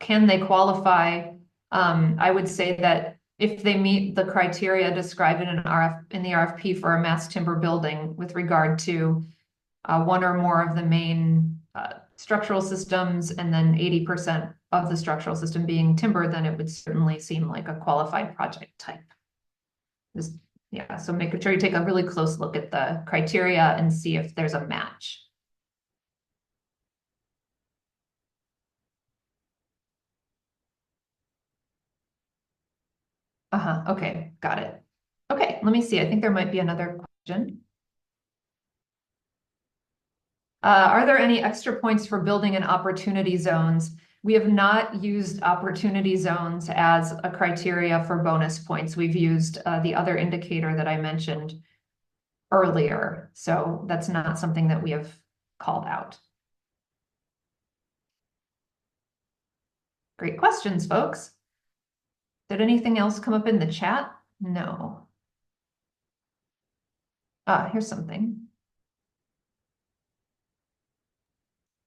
Can they qualify? I would say that if they meet the criteria described in the RFP for a mass timber building with regard to one or more of the main structural systems, and then 80% of the structural system being timber, then it would certainly seem like a qualified project type. Yeah, so make sure you take a really close look at the criteria and see if there's a match. Okay, got it. Okay, let me see. I think there might be another question. Are there any extra points for building in opportunity zones? We have not used opportunity zones as a criteria for bonus points. We've used the other indicator that I mentioned earlier. So that's not something that we have called out. Great questions, folks. Did anything else come up in the chat? No. Here's something.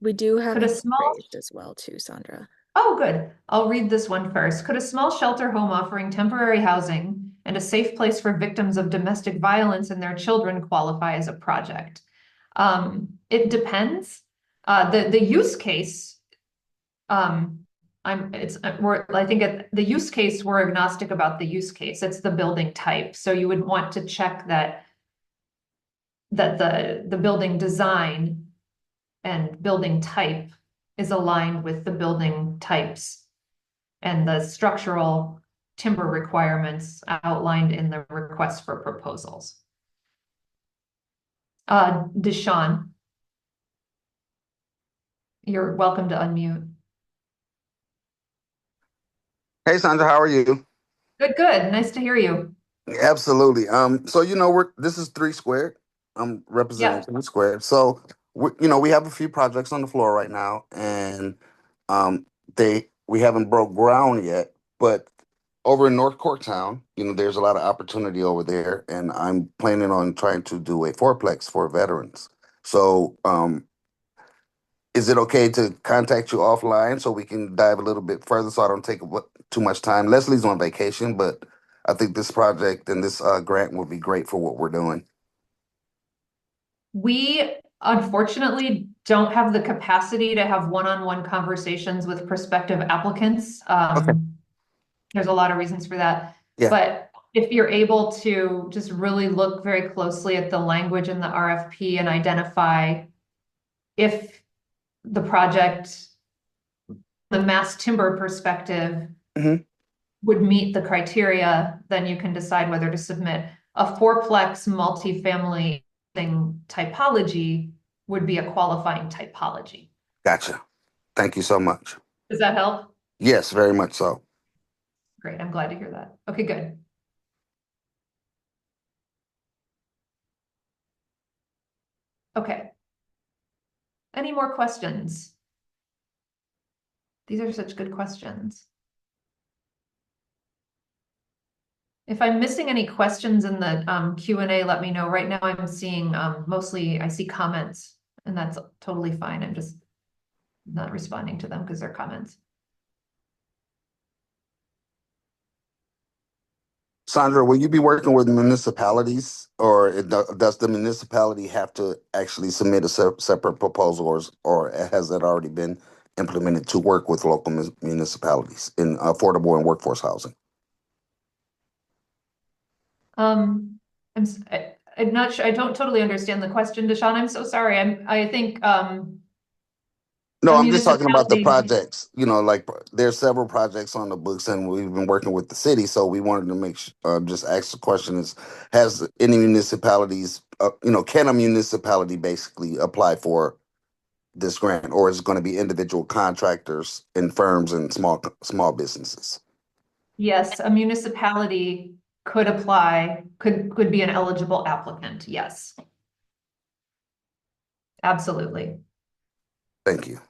We do have Could a hands small raised as well too, Sandra. Oh, good. I'll read this one first. Could a small shelter home offering temporary housing and a safe place for victims of domestic violence and their children qualify as a project? It depends. The use case, I think the use case, we're agnostic about the use case. It's the building type. So you would want to check that the building design and building type is aligned with the building types and the structural timber requirements outlined in the request for proposals. Deshawn, you're welcome to unmute. Hey Sandra, how are you? Good, good. Nice to hear you. Absolutely. So this is 3 Squared. I'm representing Yeah. 3 Squared. So we have a few projects on the floor right now, and we haven't broke ground yet. But over in North Corktown, there's a lot of opportunity over there, and I'm planning on trying to do a fourplex for veterans. So is it okay to contact you offline so we can dive a little bit further so I don't take too much time? Leslie's on vacation, but I think this project and this grant will be great for what we're doing. We unfortunately don't have the capacity to have one-on-one conversations with prospective applicants. Okay. There's a lot of reasons for that. Yeah. But if you're able to just really look very closely at the language in the RFP and identify if the project, the mass timber perspective, Mhm. would meet the criteria, then you can decide whether to submit. A fourplex multifamily thing typology would be a qualifying typology. Gotcha. Thank you so much. Does that help? Yes, very much so. Great, I'm glad to hear that. Okay, good. Okay. Any more questions? These are such good questions. If I'm missing any questions in the Q&A, let me know. Right now I'm seeing mostly I see comments, and that's totally fine. I'm just not responding to them because they're comments. Sandra, will you be working with municipalities, or does the municipality have to actually submit a separate proposal, or has that already been implemented to work with local municipalities in affordable and workforce housing? I'm not sure. I don't totally understand the question, Deshaun. I'm so sorry. I think No, a I'm just talking about the municipality. projects. Like there's several projects on the books, and we've been working with the city. So we wanted to just ask the question: has any municipalities, can a municipality basically apply for this grant, or is it going to be individual contractors and firms and small businesses? Yes, a municipality could apply, could be an eligible applicant. Yes. Absolutely. Thank you.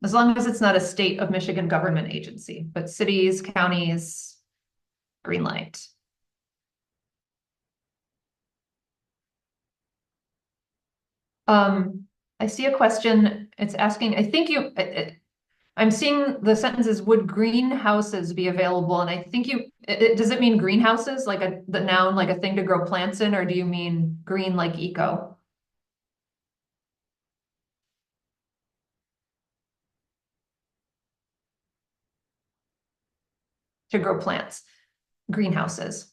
As long as it's not a state of Michigan government agency, but cities, counties, green light. I see a question. It's asking, I think I'm seeing the sentences, would greenhouses be available? And I think does it mean greenhouses, like the noun, like a thing to grow plants in, or do you mean green like eco? To grow plants, greenhouses.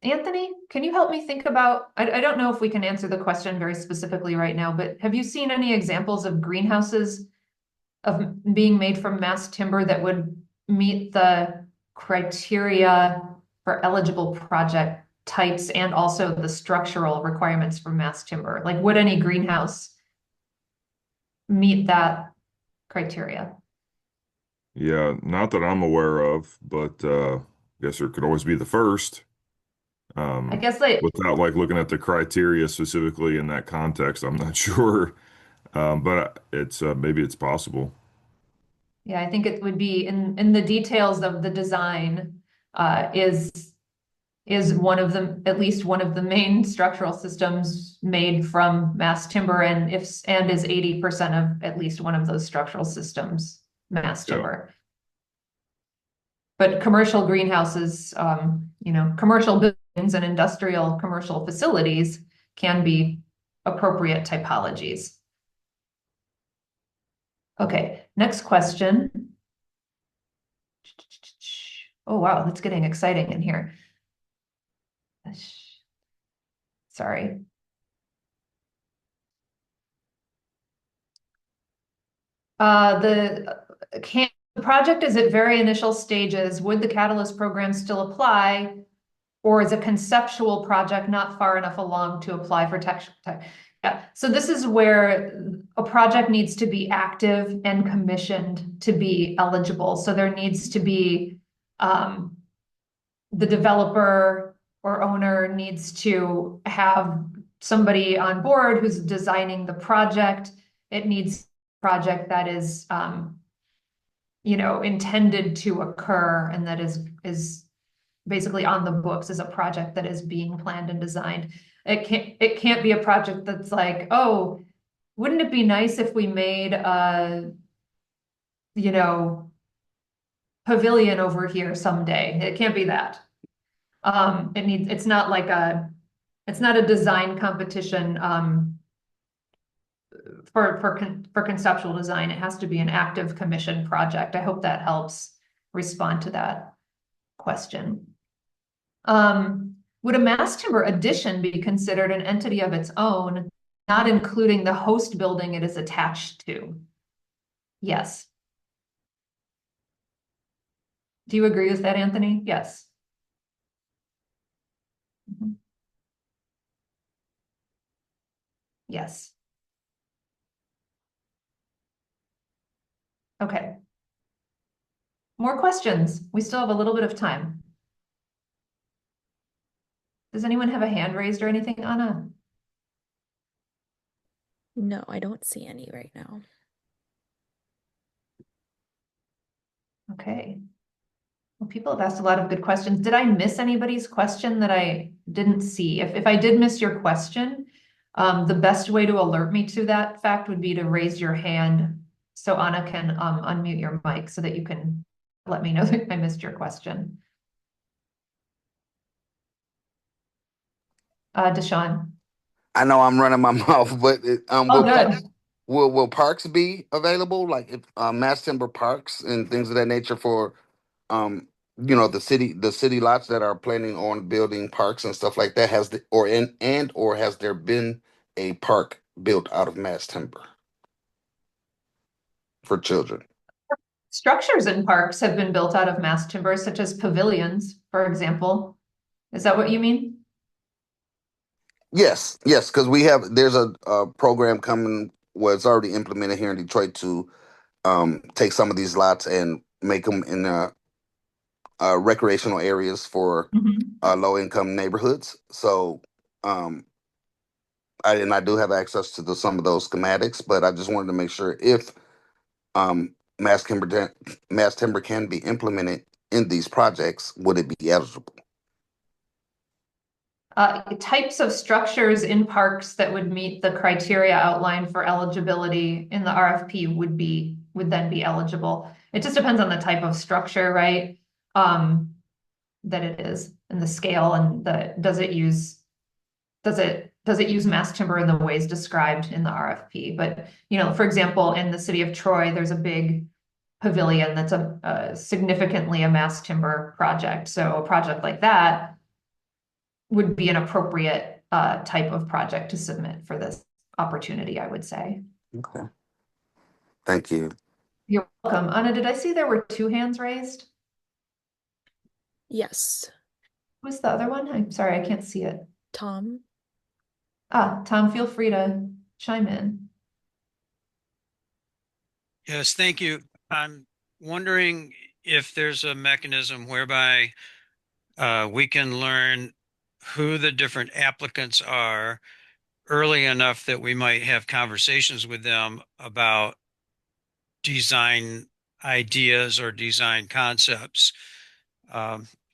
Anthony, can you help me think about, I don't know if we can answer the question very specifically right now, but have you seen any examples of greenhouses of being made from mass timber that would meet the criteria for eligible project types and also the structural requirements for mass timber? Like, would any greenhouse meet that criteria? Yeah, not that I'm aware of, but I guess there could always be the first. I guess they, Without like looking at the criteria specifically in that context, I'm not sure. But it's maybe it's possible. yeah, I think it would be in the details of the design, is one of them, at least one of the main structural systems made from mass timber, and is 80% of at least one of those structural systems mass Yeah. timber. But commercial greenhouses, commercial buildings and industrial commercial facilities can be appropriate typologies. Okay, next question. Oh, wow, that's getting exciting in here. Sorry. The project is at very initial stages. Would the Catalyst program still apply? Or is a conceptual project not far enough along to apply for tech? Yeah. So this is where a project needs to be active and commissioned to be eligible. So there needs to be the developer or owner needs to have somebody on board who's designing the project. It needs a project that is intended to occur and that is basically on the books as a project that is being planned and designed. It can't be a project that's like, oh, wouldn't it be nice if we made a pavilion over here someday? It can't be that. It's not like it's not a design competition, for conceptual design. It has to be an active commission project. I hope that helps respond to that question. Would a mass timber addition be considered an entity of its own, not including the host building it is attached to? Yes. Do you agree with that, Anthony? Yes. Mhm. Yes. Okay. More questions? We still have a little bit of time. Does anyone have a hand raised or anything, Anna? No, I don't see any right now. Okay. Well, people have asked a lot of good questions. Did I miss anybody's question that I didn't see? If I did miss your question, the best way to alert me to that fact would be to raise your hand so Anna can unmute your mic so that you can let me know that I missed your question. Deshaun. I know I'm running my mouth, but Oh, good. will parks be available? Like if mass timber parks and things of that nature for the city lots that are planning on building parks and stuff like that, or has there been a park built out of mass timber for children? Structures in parks have been built out of mass timber, such as pavilions, for example. Is that what you mean? Yes, because there's a program coming where it's already implemented here in Detroit to take some of these lots and make them in recreational areas for Mhm. low income neighborhoods. So I do have access to some of those schematics, but I just wanted to make sure if um, mass timber can be implemented in these projects, would it be eligible? Types of structures in parks that would meet the criteria outlined for eligibility in the RFP would then be eligible. It just depends on the type of structure, right? That it is and the scale and does it use mass timber in the ways described in the RFP? But, for example, in the city of Troy, there's a big pavilion that's significantly a mass timber project. So a project like that would be an appropriate type of project to submit for this opportunity, I would say. Okay. Thank you. You're welcome. Anna, did I see there were 2 hands raised? Yes, Who's the other one? I'm sorry, I can't see it. Tom. Tom, feel free to chime in. Yes, thank you. I'm wondering if there's a mechanism whereby we can learn who the different applicants are early enough that we might have conversations with them about design ideas or design concepts.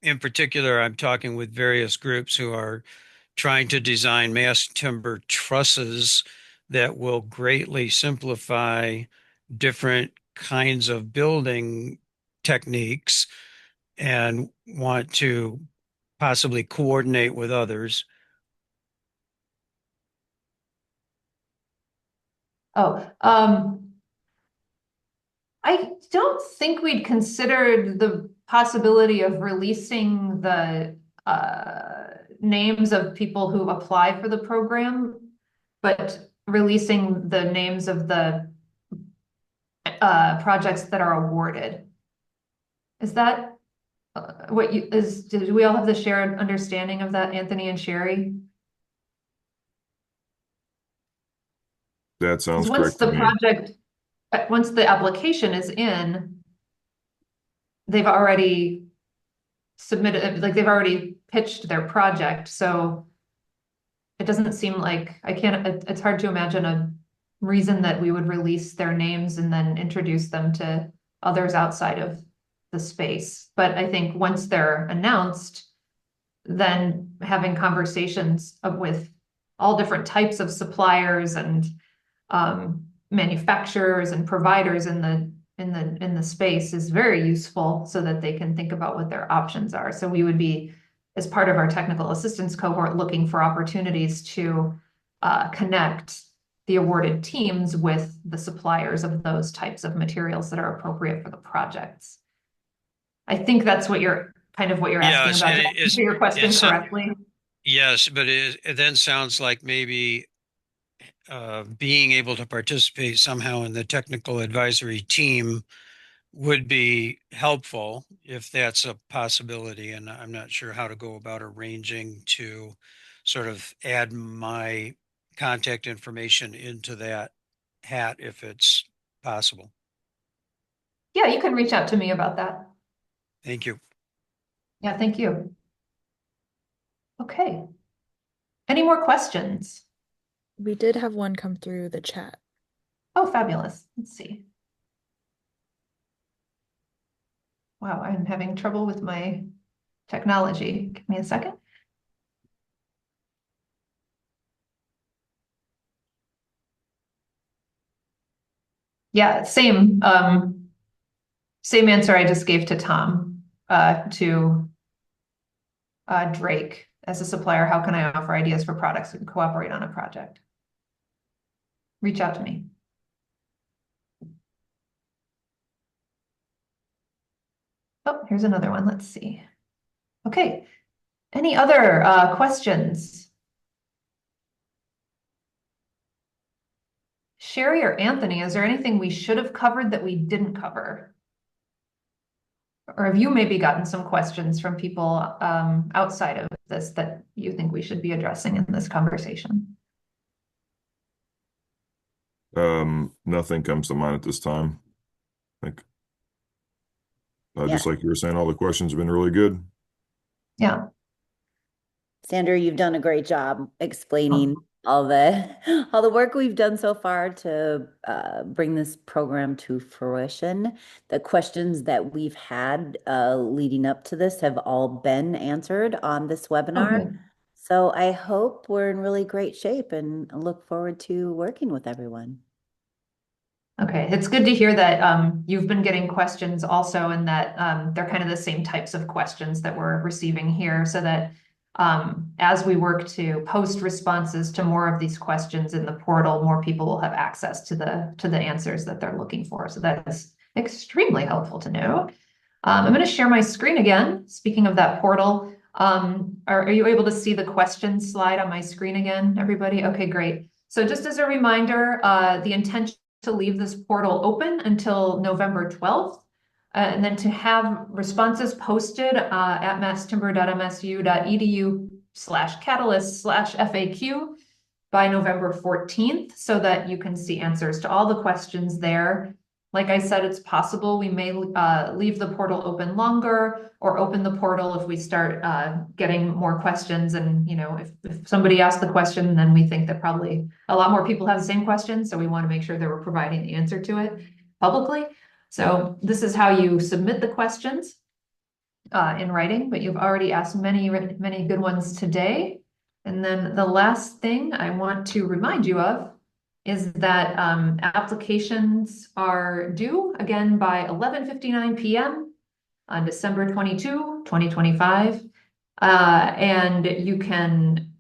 In particular, I'm talking with various groups who are trying to design mass timber trusses that will greatly simplify different kinds of building techniques and want to possibly coordinate with others. I don't think we'd considered the possibility of releasing the names of people who apply for the program, but releasing the names of the projects that are awarded. Is that do we all have the shared understanding of that, Anthony and Sherry? That sounds Once correct to the me. once the application is in, they've already submitted, like they've already pitched their project. So it doesn't seem like it's hard to imagine a reason that we would release their names and then introduce them to others outside of the space. But I think once they're announced, then having conversations with all different types of suppliers and manufacturers and providers in the space is very useful so that they can think about what their options are. So we would be as part of our technical assistance cohort, looking for opportunities to connect the awarded teams with the suppliers of those types of materials that are appropriate for the projects. I think that's what you're asking Yes, about. and Did I answer your question correctly? yes, but it then sounds like maybe being able to participate somehow in the technical advisory team would be helpful if that's a possibility. And I'm not sure how to go about arranging to sort of add my contact information into that hat if it's possible. Yeah, you can reach out to me about that. Thank you. Yeah, thank you. Okay. Any more questions? We did have one come through the chat. Oh, fabulous. Let's see. Wow, I'm having trouble with my technology. Give me a second. Yeah, same answer I just gave to Tom, to Drake. As a supplier, how can I offer ideas for products and cooperate on a project? Reach out to me. Oh, here's another one. Let's see. Okay. Any other questions? Sherry or Anthony, is there anything we should have covered that we didn't cover? Or have you maybe gotten some questions from people outside of this that you think we should be addressing in this conversation? Nothing comes to mind at this time. Like, just Yeah. like you were saying, all the questions have been really good. Yeah. Sandra, you've done a great job explaining all the work we've done so far to bring this program to fruition. The questions that we've had leading up to this have all been answered on this webinar. Okay. So I hope we're in really great shape and look forward to working with everyone. Okay, it's good to hear that you've been getting questions also, and that they're kind of the same types of questions that we're receiving here, so that as we work to post responses to more of these questions in the portal, more people will have access to the answers that they're looking for. So that is extremely helpful to know. I'm going to share my screen again. Speaking of that portal, are you able to see the questions slide on my screen again, everybody? Okay, great. So just as a reminder, the intention to leave this portal open until November 12th, and then to have responses posted at masstimber.msu.edu/catalyst/FAQ by November 14th, so that you can see answers to all the questions there. Like I said, it's possible we may leave the portal open longer, or open the portal if we start getting more questions. And if somebody asks the question, then we think that probably a lot more people have the same question, so we want to make sure that we're providing the answer to it publicly. So this is how you submit the questions in writing, but you've already asked many good ones today. And then the last thing I want to remind you of is that applications are due again by 11:59 p.m. on December 22, 2025. And you can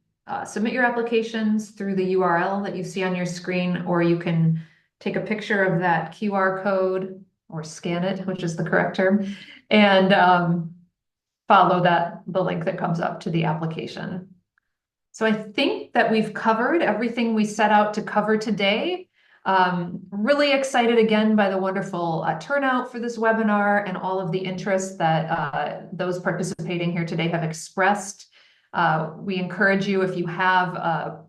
submit your applications through the URL that you see on your screen, or you can take a picture of that QR code or scan it, which is the correct term, and follow the link that comes up to the application. So I think that we've covered everything we set out to cover today. Really excited again by the wonderful turnout for this webinar and all of the interest that those participating here today have expressed. We encourage you, if you have a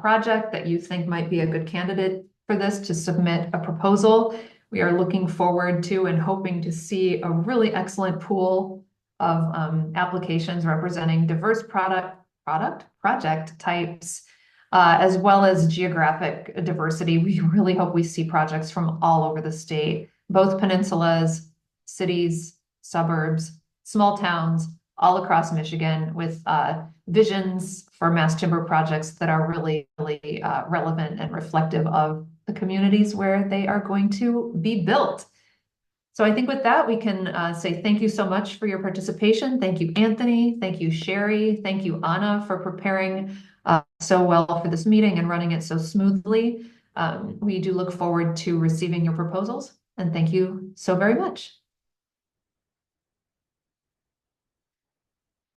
project that you think might be a good candidate for this, to submit a proposal. We are looking forward to and hoping to see a really excellent pool of applications representing diverse project types, as well as geographic diversity. We really hope we see projects from all over the state, both peninsulas, cities, suburbs, small towns, all across Michigan, with visions for mass timber projects that are really relevant and reflective of the communities where they are going to be built. So I think with that, we can say thank you so much for your participation. Thank you, Anthony. Thank you, Sherry. Thank you, Anna, for preparing so well for this meeting and running it so smoothly. We do look forward to receiving your proposals, and thank you so very much.